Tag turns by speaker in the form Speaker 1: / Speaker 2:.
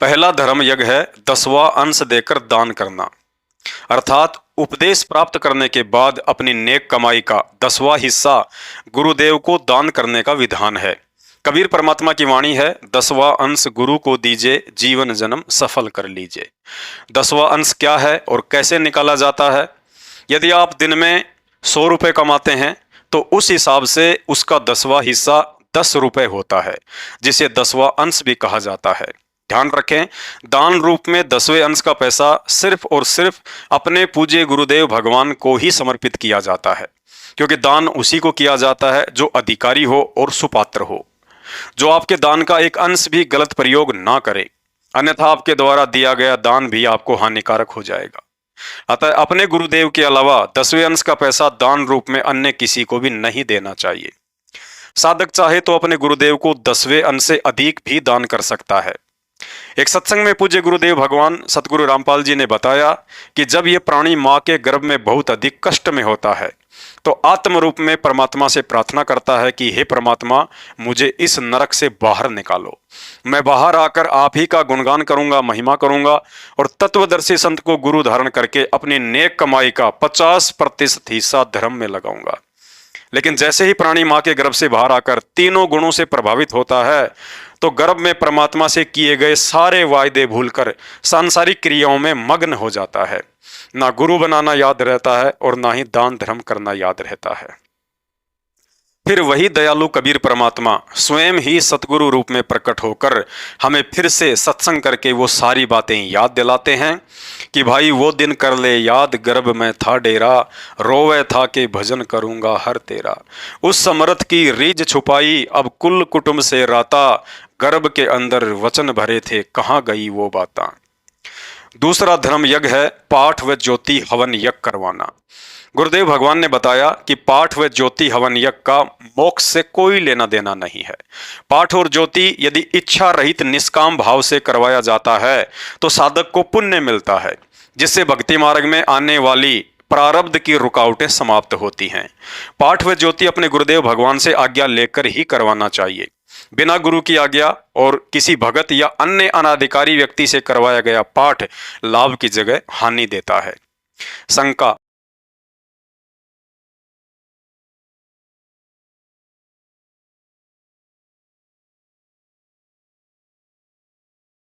Speaker 1: पहला धर्म यज्ञ है 10वां अंश देकर दान करना, अर्थात उपदेश प्राप्त करने के बाद अपनी नेक कमाई का 10वां हिस्सा गुरुदेव को दान करने का विधान है। कबीर परमात्मा की वाणी है, 10वां अंश गुरु को दीजिए, जीवन जन्म सफल कर लीजिए। 10वां अंश क्या है और कैसे निकाला जाता है? यदि आप दिन में 100 रुपये कमाते हैं तो उस हिसाब से उसका 10वां हिस्सा 10 रुपये होता है, जिसे 10वां अंश भी कहा जाता है। ध्यान रखें, दान रूप में 10वें अंश का पैसा सिर्फ और सिर्फ अपने पूज्य गुरुदेव भगवान को ही समर्पित किया जाता है, क्योंकि दान उसी को किया जाता है जो अधिकारी हो और सुपात्र हो, जो आपके दान का एक अंश भी गलत प्रयोग ना करे, अन्यथा आपके द्वारा दिया गया दान भी आपको हानिकारक हो जाएगा। अतः अपने गुरुदेव के अलावा 10वें अंश का पैसा दान रूप में अन्य किसी को भी नहीं देना चाहिए। साधक चाहे तो अपने गुरुदेव को 10वें अंश से अधिक भी दान कर सकता है। एक सत्संग में पूज्य गुरुदेव भगवान सतगुरु रामपाल जी ने बताया कि जब ये प्राणी माँ के गर्भ में बहुत अधिक कष्ट में होता है तो आत्म रूप में परमात्मा से प्रार्थना करता है कि हे परमात्मा, मुझे इस नरक से बाहर निकालो। मैं बाहर आकर आप ही का गुणगान करूंगा, महिमा करूंगा और तत्वदर्शी संत को गुरु धारण करके अपनी नेक कमाई का 50% हिस्सा धर्म में लगाऊंगा। लेकिन जैसे ही प्राणी माँ के गर्भ से बाहर आकर तीनों गुणों से प्रभावित होता है तो गर्भ में परमात्मा से किए गए सारे वायदे भूलकर सांसारिक क्रियाओं में मग्न हो जाता है। ना गुरु बनाना याद रहता है और ना ही दान धर्म करना याद रहता है। फिर वही दयालु कबीर परमात्मा स्वयं ही सतगुरु रूप में प्रकट होकर हमें फिर से सत्संग करके वो सारी बातें याद दिलाते हैं कि भाई वो दिन कर ले याद, गर्भ में था डेरा, रोवे था के भजन करूंगा हर तेरा। उस समर्थ की रीझ छुपाई अब कुल कुटुंब से राता, गर्भ के अंदर वचन भरे थे कहाँ गई वो बाता। दूसरा धर्म यज्ञ है पाठ व ज्योति हवन यज्ञ करवाना। गुरुदेव भगवान ने बताया कि पाठ व ज्योति हवन यज्ञ का मोक्ष से कोई लेना देना नहीं है। पाठ और ज्योति यदि इच्छा रहित निष्काम भाव से करवाया जाता है तो साधक को पुण्य मिलता है, जिससे भक्ति मार्ग में आने वाली प्रारब्ध की रुकावटें समाप्त होती हैं। पाठ व ज्योति अपने गुरुदेव भगवान से आज्ञा लेकर ही करवाना चाहिए। बिना गुरु की आज्ञा और किसी भगत या अन्य अनाधिकारी व्यक्ति से करवाया गया पाठ लाभ की जगह हानि देता है। शंका,